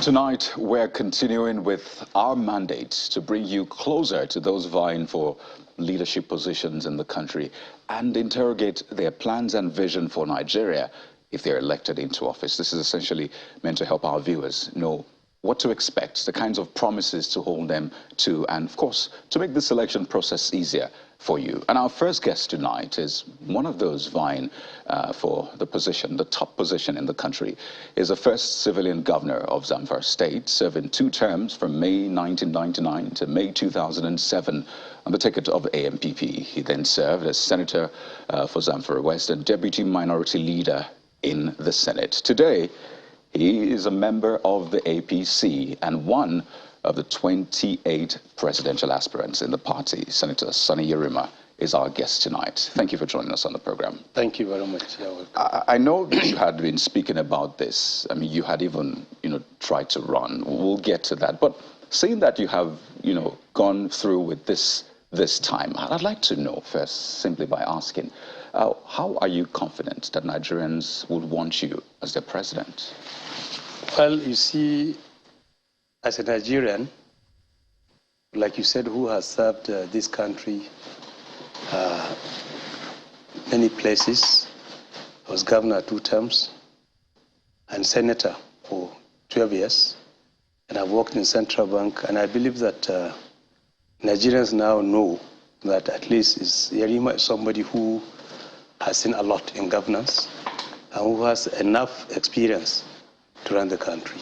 Tonight, we're continuing with our mandate to bring you closer to those vying for leadership positions in the country and interrogate their plans and vision for Nigeria if they're elected into office. This is essentially meant to help our viewers know what to expect, the kinds of promises to hold them to, and of course, to make the selection process easier for you. And our first guest tonight is one of those vying for the position, the top position in the country, is the first civilian governor of Zamfara State, serving 2 terms from May 1999 to May 2007 on the ticket of AMPP. He then served as senator for Zamfara West and deputy minority leader in the Senate. Today, he is a member of the APC and one of the 28 presidential aspirants in the party. Senator Sonny Yerima is our guest tonight. Thank you for joining us on the program. Thank you very much. I know you had been speaking about this. I mean, you had even, tried to run. We'll get to that. But seeing that you have, gone through with this time, I'd like to know first, simply by asking, how are you confident that Nigerians would want you as their president? Well, you see, as a Nigerian, like you said, who has served this country many places, I was governor 2 terms and senator for 12 years, and I've worked in Central Bank, and I believe that Nigerians now know that at least Yerima is somebody who has seen a lot in governance and who has enough experience to run the country.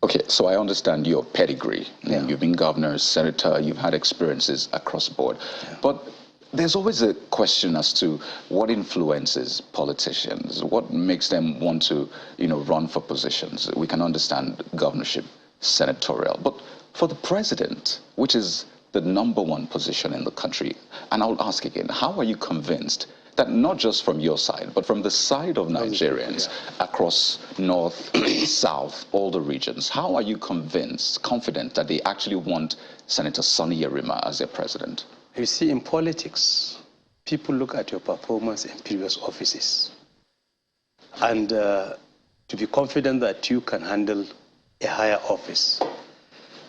Okay, so I understand your pedigree. Yeah. You've been governor, senator, you've had experiences across the board. Yeah. But there's always a question as to what influences politicians, what makes them want to, run for positions. We can understand governorship, senatorial. But for the president, which is the #1 position in the country, and I'll ask again, how are you convinced that not just from your side, but from the side of Nigerians across North, South, all the regions, how are you confident that they actually want Senator Sonny Yerima as their president? You see, in politics, people look at your performance in previous offices. And to be confident that you can handle a higher office.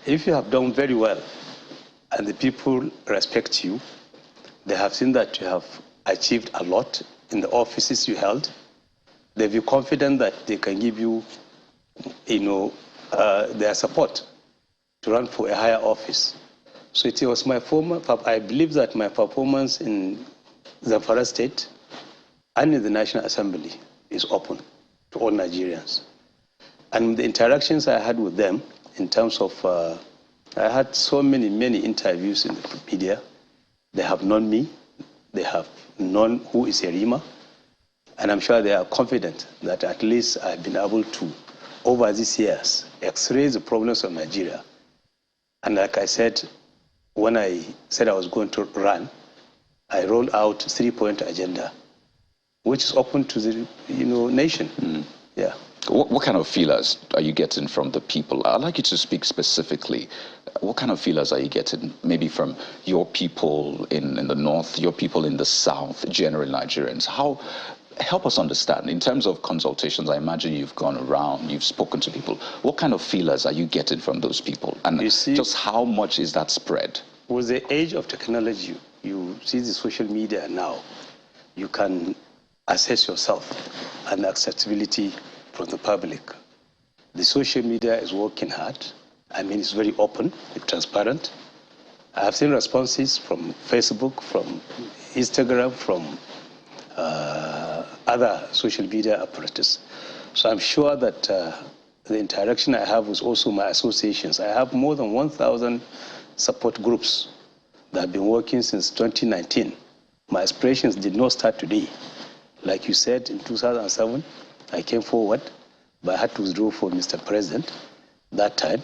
If you have done very well and the people respect you, they have seen that you have achieved a lot in the offices you held, they'll be confident that they can give you, their support to run for a higher office. So it was I believe that my performance in Zamfara State and in the National Assembly is open to all Nigerians. And the interactions I had with them in terms of, I had so many interviews in the media. They have known me. They have known who is Yerima, and I'm sure they are confident that at least I've been able to, over these years, x-ray the problems of Nigeria. And like I said, when I said I was going to run, I rolled out a 3-point agenda, which is open to the nation. Mm. Yeah. What kind of feelers are you getting from the people? I'd like you to speak specifically. What kind of feelers are you getting, maybe from your people in the North, your people in the South, general Nigerians? Help us understand, in terms of consultations, I imagine you've gone around, you've spoken to people. What kind of feelers are you getting from those people? And just how much is that spread? With the age of technology, you see the social media now, you can assess yourself and accessibility from the public. The social media is working hard. I mean, it's very open, it's transparent. I have seen responses from Facebook, from Instagram, from other social media apparatus. So I'm sure that the interaction I have with also my associations, I have more than 1,000 support groups that have been working since 2019. My aspirations did not start today. Like you said, in 2007, I came forward, but I had to withdraw for Mr. President that time.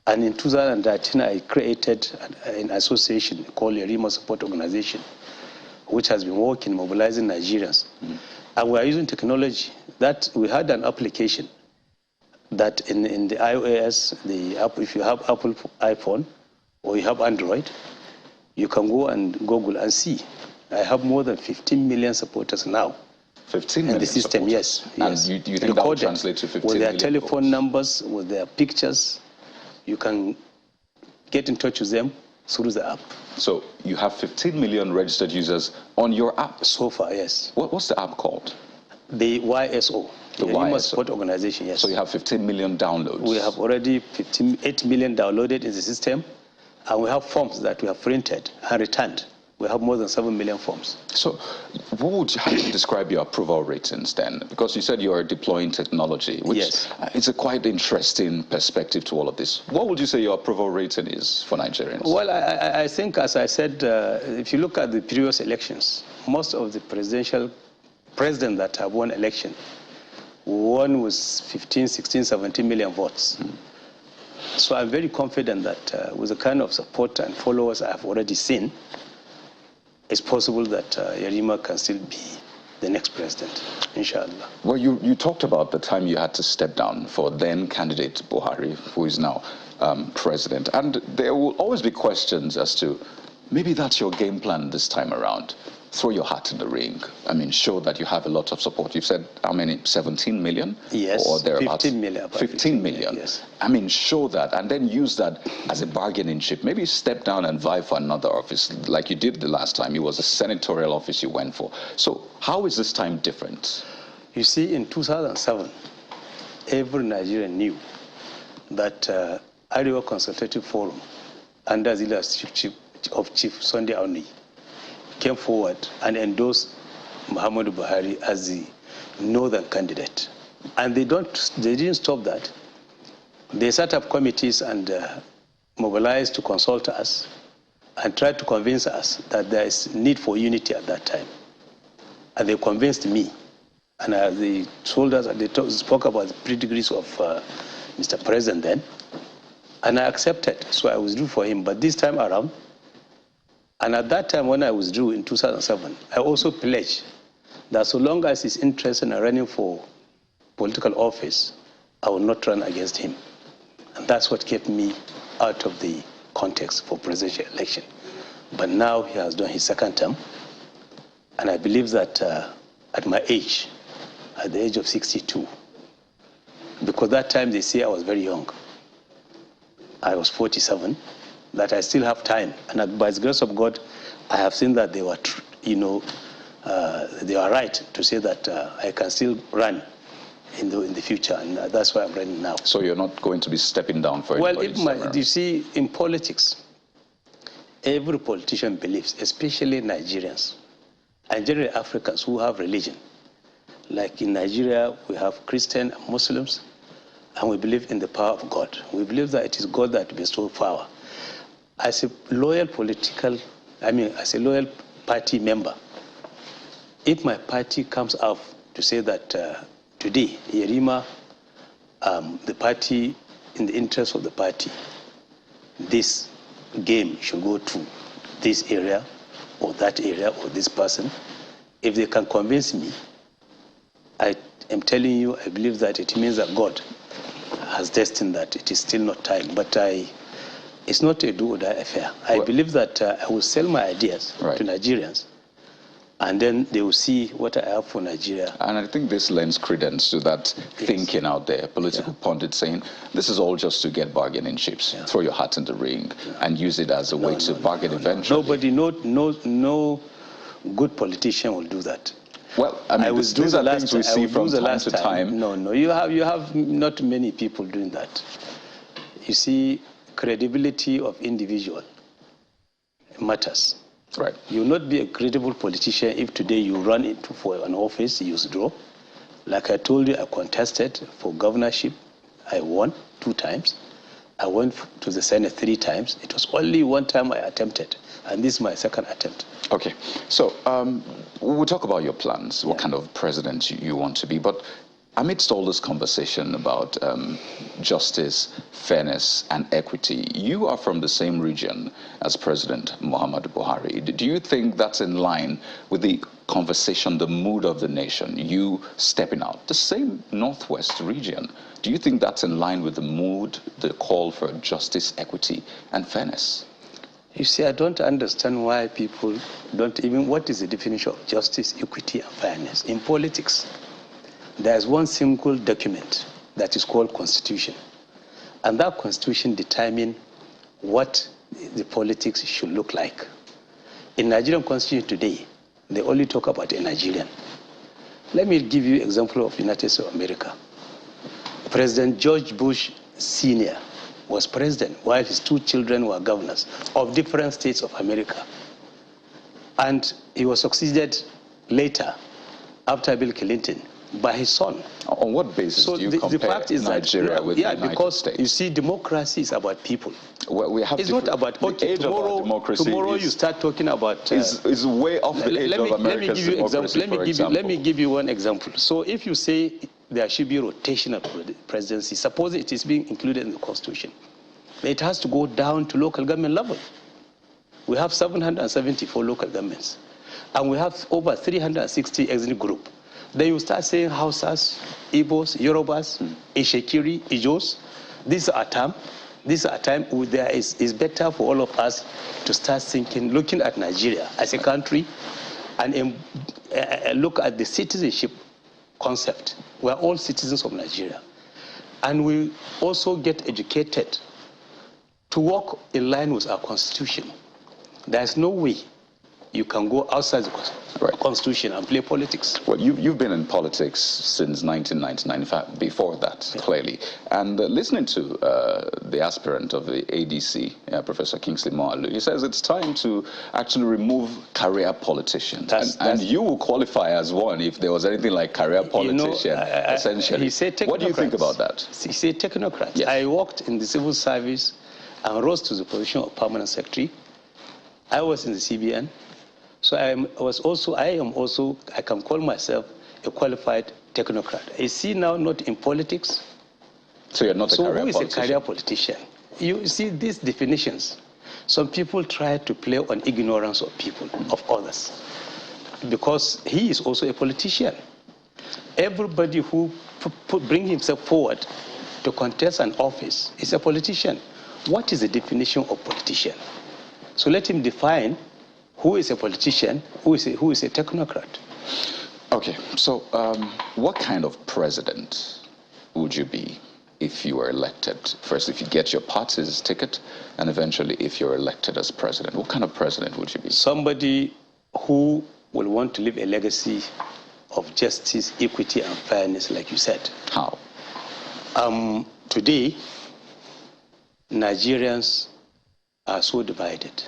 And in 2013, I created an association called Yerima Support Organization, which has been working, mobilizing Nigerians. Mm. And we are using technology. That we had an application that in the iOS, if you have Apple iPhone or you have Android, you can go and Google and see. I have more than 15 million supporters now 15 in million the system, supporters. yes. And yes. you think that will translate to 15 with their million telephone votes? numbers, with their pictures. You can get in touch with them through the app. So you have 15 million registered users on your app? So far, yes. What's the app called? The YSO. The Yerima YSO. Support Organization, yes. So you have 15 million downloads? We have already 8 million downloaded in the system, and we have forms that we have printed and returned. We have more than 7 million forms. So how would you describe your approval ratings then? Because you said you are deploying technology, which yes. Is a quite interesting perspective to all of this. What would you say your approval rating is for Nigerians? Well, I think, as I said, if you look at the previous elections, most of the presidents that have won election, won with 15, 16, 17 million votes. So I'm very confident that with the kind of support and followers I've already seen, it's possible that Yerima can still be the next president, inshallah. Well, you talked about the time you had to step down for then candidate Buhari, who is now president. And there will always be questions as to, maybe that's your game plan this time around. Throw your hat in the ring. I mean, show that you have a lot of support. You've said how many? 17 million? Yes, or thereabouts? 15 million. 15 million. Yes. I mean, show that and then use that as a bargaining chip. Maybe step down and vie for another office like you did the last time. It was a senatorial office you went for. So how is this time different? You see, in 2007, every Nigerian knew that Arewa Consultative Forum, under the leadership of Chief Sunday Auni, came forward and endorsed Muhammadu Buhari as the northern candidate. And they didn't stop that. They set up committees and mobilized to consult us and tried to convince us that there is need for unity at that time. And they convinced me. And they told us, they spoke about the pedigrees of Mr. President then. And I accepted, so I withdrew for him. But this time around, and at that time when I withdrew in 2007, I also pledged that so long as he's interested in running for political office, I will not run against him. And that's what kept me out of the context for presidential election. But now he has done his second term, and I believe that at my age, at the age of 62, because that time they say I was very young, I was 47, that I still have time. And by the grace of God, I have seen that they were, they are right to say that I can still run in the future, and that's why I'm running now. So you're not going to be stepping down for anybody? Well, you see, in politics, every politician believes, especially Nigerians, and generally Africans who have religion. Like in Nigeria, we have Christian and Muslims, and we believe in the power of God. We believe that it is God that bestows power. As a loyal as a loyal party member, if my party comes out to say that today, Yerima, the party, in the interest of the party, this game should go to this area or that area or this person, if they can convince me, I am telling you, I believe that it means that God has destined that it is still not time. But it's not a do-or-die affair. I believe that I will sell my ideas to Nigerians, and then they will see what I have for Nigeria. And I think this lends credence to that thinking out there, political pundits saying, this is all just to get bargaining chips. Throw your hat in the ring and use it as a way to bargain eventually. Nobody, no good politician will do that. Well, I mean, these are things we see from time to time. No, you have not many people doing that. You see, credibility of individual matters. Right. You will not be a credible politician if today you run for an office, you withdraw. Like I told you, I contested for governorship. I won 2 times. I went to the Senate 3 times. It was only 1 time I attempted, and this is my second attempt. Okay, so we'll talk about your plans, what kind of president you want to be, but amidst all this conversation about justice, fairness, and equity, you are from the same region as President Muhammadu Buhari. Do you think that's in line with the conversation, the mood of the nation, you stepping out? The same Northwest region, do you think that's in line with the mood, the call for justice, equity, and fairness? You see, I don't understand why people don't even, what is the definition of justice, equity, and fairness? In politics, there's one single document that is called Constitution. And that Constitution determines what the politics should look like. In Nigerian Constitution today, they only talk about a Nigerian. Let me give you an example of United States of America. President George Bush Sr. was president while his two children were governors of different states of America. And he was succeeded later, after Bill Clinton, by his son. On what basis do you compare the fact is Nigeria that, with the United States? Because you see, democracy is about people. Well, we have it's not about, okay, tomorrow you start talking about... is way off the age of America's democracy, let me give you one example. So if you say there should be rotational presidency, suppose it is being included in the Constitution, it has to go down to local government level. We have 774 local governments, and we have over 360 ethnic groups. Then you start saying Hausas, Igbos, Yorubas, Ishekiri, Ijos. This is a time. This is a time where it's better for all of us to start thinking, looking at Nigeria as a country, and look at the citizenship concept. We're all citizens of Nigeria. And we also get educated to work in line with our Constitution. There's no way you can go outside the Constitution and play politics. Well, you've been in politics since 1999, in fact, before that, clearly. And listening to the aspirant of the ADC, Professor Kingsley Moalu, he says it's time to actually remove career politicians. And you will qualify as one if there was anything like career politician, essentially. He said technocrats. What do you think about that? He said technocrats. Yes. I worked in the civil service and rose to the position of permanent secretary. I was in the CBN. So I am also, I can call myself a qualified technocrat. I see now not in politics. So you're not a career politician? So who is a career politician? You see these definitions. Some people try to play on ignorance of people, of others, because he is also a politician. Everybody who brings himself forward to contest an office is a politician. What is the definition of politician? So let him define who is a politician, who is a technocrat. Okay, so what kind of president would you be if you were elected? First, if you get your party's ticket, and eventually if you're elected as president. What kind of president would you be? Somebody who will want to leave a legacy of justice, equity, and fairness, like you said. How? Today, Nigerians are so divided.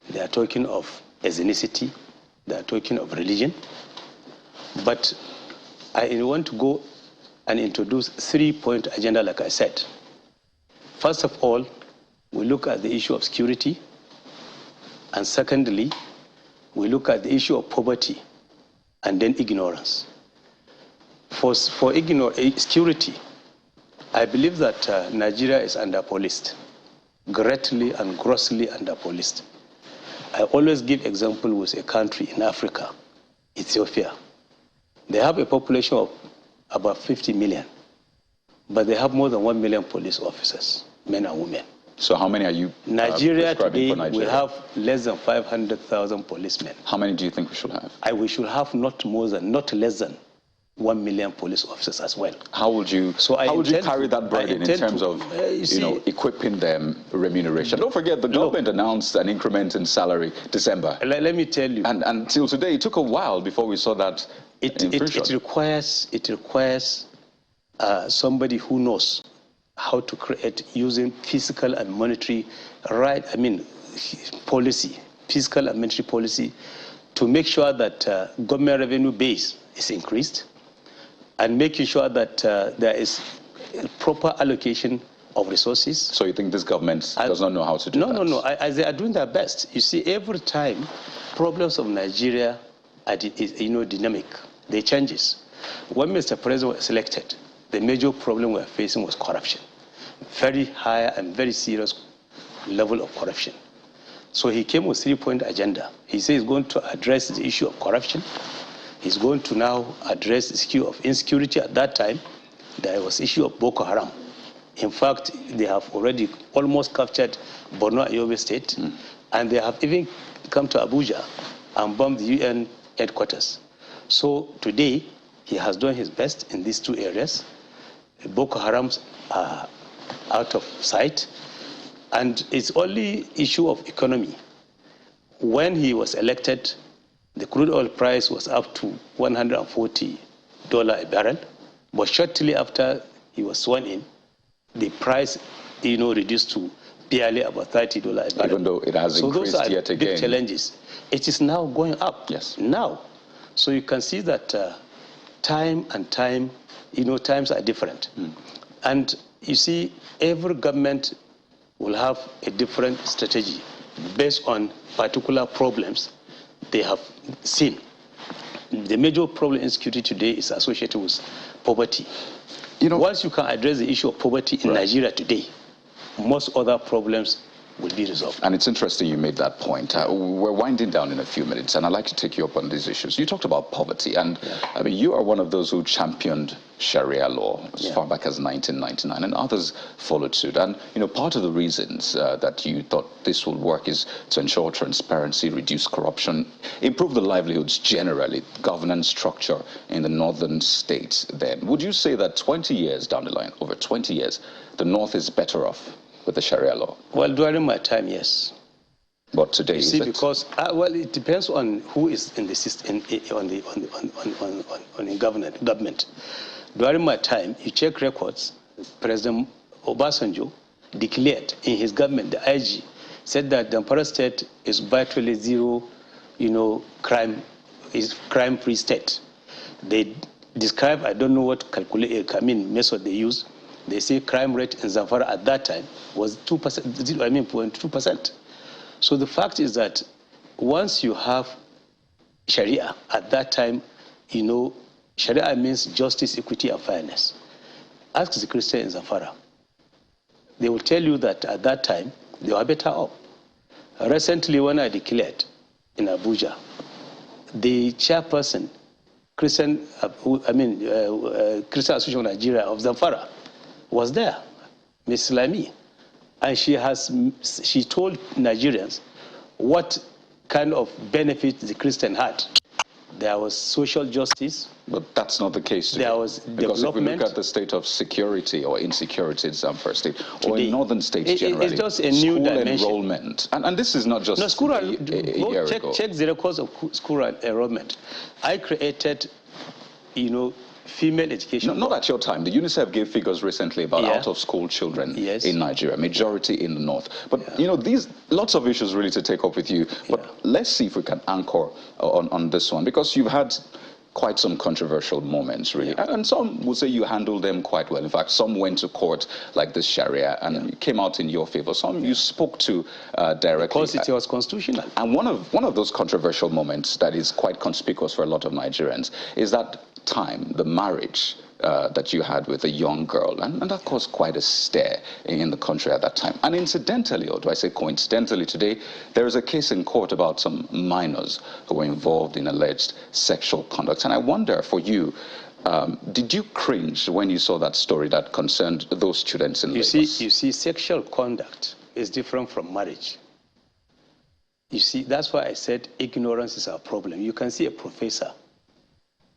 They are talking of ethnicity, they are talking of religion. But I want to go and introduce 3-point agenda, like I said. First of all, we look at the issue of security. And secondly, we look at the issue of poverty and then ignorance. For security, I believe that Nigeria is under-policed, greatly and grossly under-policed. I always give example with a country in Africa, Ethiopia. They have a population of about 50 million, but they have more than 1 million police officers, men and women. So how many are you Nigeria today, we have less than 500,000 policemen. How many do you think we should have? We should have not less than 1 million police officers as well. How would you carry that burden in terms of equipping them, remuneration? Don't forget, the government announced an increment in salary December. Let me tell you. And until today, it took a while before we saw that. It requires somebody who knows how to create using fiscal and monetary policy, fiscal and monetary policy, to make sure that government revenue base is increased, and making sure that there is proper allocation of resources. So you think this government does not know how to do that? No. They are doing their best. You see, every time problems of Nigeria are dynamic. They changes. When Mr. President was elected, the major problem we are facing was corruption. Very high and very serious level of corruption. So he came with 3-point agenda. He says he's going to address the issue of corruption. He's going to now address the issue of insecurity. At that time, there was issue of Boko Haram In fact, they have already almost captured Borno and Yobe State, and they have even come to Abuja and bombed the UN headquarters. So today, he has done his best in these two areas. Boko Harams are out of sight, and it's only issue of economy. When he was elected, the crude oil price was up to $140 a barrel, but shortly after he was sworn in, the price, reduced to barely about $30 a barrel. Even though it has increased yet again. So those are big challenges. It is now going up. Yes. Now. So you can see that time, times are different. And you see, every government will have a different strategy based on particular problems they have seen. The major problem in security today is associated with poverty. Once you can address the issue of poverty in Nigeria today, most other problems will be resolved. And it's interesting you made that point. We're winding down in a few minutes, and I'd like to take you up on these issues. You talked about poverty, and I mean, you are one of those who championed Sharia law as far back as 1999, and others followed suit. And part of the reasons that you thought this would work is to ensure transparency, reduce corruption, improve the livelihoods generally, governance structure in the northern states. Then, would you say that 20 years down the line, over 20 years, the North is better off with the Sharia law? Well, during my time, yes. But today, you see, because well, it depends on who is in the system, on the government. During my time, you check records. President Obasanjo declared in his government, the IG said that the Zamfara state is virtually zero, crime-free state. They describe, I don't know what method they use. They say crime rate in Zamfara at that time was 2%, 0.2%. So the fact is that once you have Sharia, at that time, Sharia means justice, equity, and fairness. Ask the Christian in Zamfara. They will tell you that at that time, they were better off. Recently, when I declared in Abuja, the chairperson, Christian Association of Nigeria of Zamfara, was there, Ms. Lami, and she told Nigerians what kind of benefit the Christian had. There was social justice. But that's not the case today. There was because development. If we look at the state of security or insecurity in Zamfara state, or in northern states generally, it's just a new dimension. Enrollment, and this is not just school a year ago. Check the records of school enrollment. I created, female education. No, not at your time. The UNICEF gave figures recently about out-of-school children in Nigeria, majority in the north. But these lots of issues really to take up with you. But let's see if we can anchor on this one, because you've had quite some controversial moments, really. And some will say you handled them quite well. In fact, some went to court like this Sharia and came out in your favor. Some you spoke to directly. Because it was constitutional. And one of those controversial moments that is quite conspicuous for a lot of Nigerians is that time, the marriage that you had with a young girl, and that caused quite a stir in the country at that time. And incidentally, or do I say coincidentally, today there is a case in court about some minors who were involved in alleged sexual conduct. And I wonder, for you, did you cringe when you saw that story that concerned those students in Lagos? You see, sexual conduct is different from marriage. You see, that's why I said ignorance is our problem. You can see a professor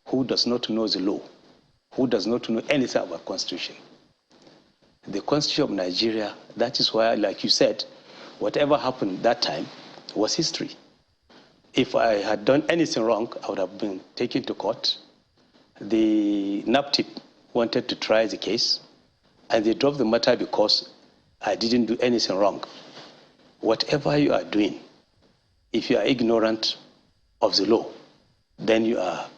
who does not know the law, who does not know anything about Constitution. The Constitution of Nigeria, that is why, like you said, whatever happened that time was history. If I had done anything wrong, I would have been taken to court. The NAPTIP wanted to try the case, and they dropped the matter because I didn't do anything wrong. Whatever you are doing, if you are ignorant of the law, then you are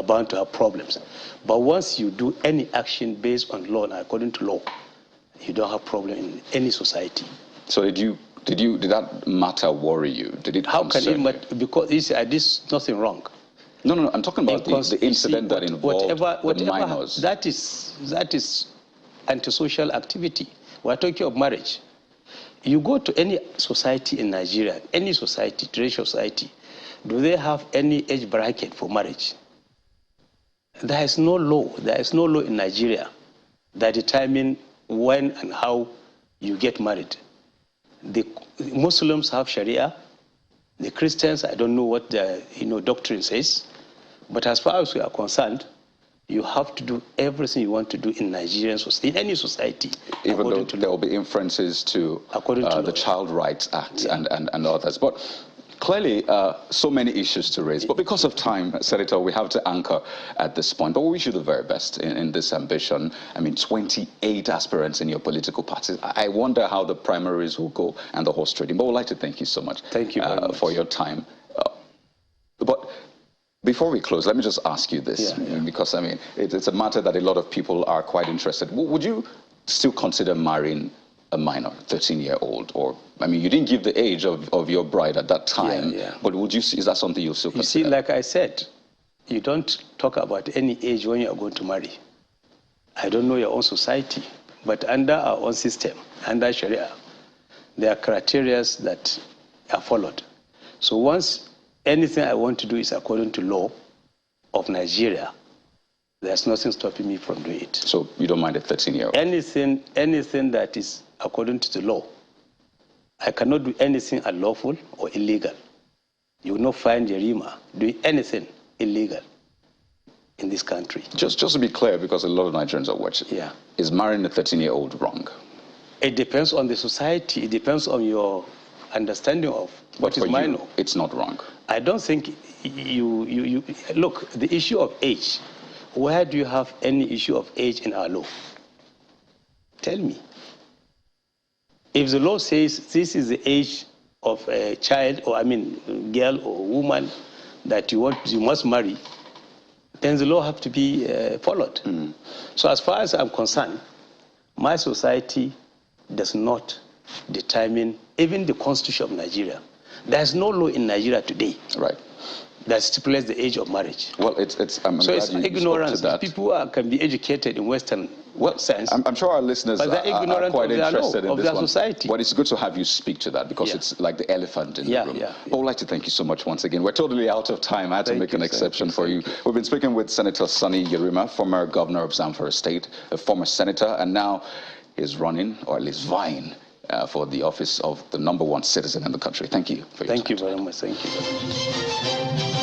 bound to have problems. But once you do any action based on law and according to law, you don't have problem in any society. So did that matter worry you? Did it How can it matter? Because I did nothing wrong. No, I'm talking about the incident that involved the minors. That is antisocial activity. We're talking of marriage. You go to any society in Nigeria, any society, traditional society, do they have any age bracket for marriage? There is no law. There is no law in Nigeria that determines when and how you get married. The Muslims have Sharia. The Christians, I don't know what the doctrine says. But as far as we are concerned, you have to do everything you want to do in Nigerian society, in any society. Even though there will be inferences to the Child Rights Act and others. But clearly, so many issues to raise. But because of time, Senator, we have to anchor at this point. But we wish you the very best in this ambition. I mean, 28 aspirants in your political party. I wonder how the primaries will go and the horse trading. But we'd like to thank you so much, thank you very much for your time. But before we close, let me just ask you this, because, I mean, it's a matter that a lot of people are quite interested. Would you still consider marrying a minor, 13-year-old? Or, I mean, you didn't give the age of your bride at that time, but would you? Is that something you'll still consider? You see, like I said, you don't talk about any age when you are going to marry. I don't know your own society, but under our own system, under Sharia, there are criteria that are followed. So once anything I want to do is according to law of Nigeria, there's nothing stopping me from doing it. So you don't mind a 13-year-old? Anything that is according to the law. I cannot do anything unlawful or illegal. You will not find Yerima doing anything illegal in this country. Just to be clear, because a lot of Nigerians are watching, is marrying a 13-year-old wrong? It depends on the society. It depends on your understanding of what is minor. It's not wrong. I don't think you look, the issue of age. Where do you have any issue of age in our law? Tell me. If the law says this is the age of a child, or I mean girl or woman that you must marry, then the law have to be followed. So as far as I'm concerned, my society does not determine even the Constitution of Nigeria. There's no law in Nigeria today that stipulates the age of marriage. Well, I'm so glad it's ignorance. People can be educated in Western sense. I'm sure our listeners are quite interested in this one. Society. But it's good to have you speak to that, because it's like the elephant in the room. But I'd like to thank you so much once again. We're totally out of time. I had to make an exception for you. We've been speaking with Senator Sani Yerima, former governor of Zamfara State, a former senator, and now he's running, or at least vying, for the office of the #1 citizen in the country. Thank you for your time. Thank you very much. Thank you very much.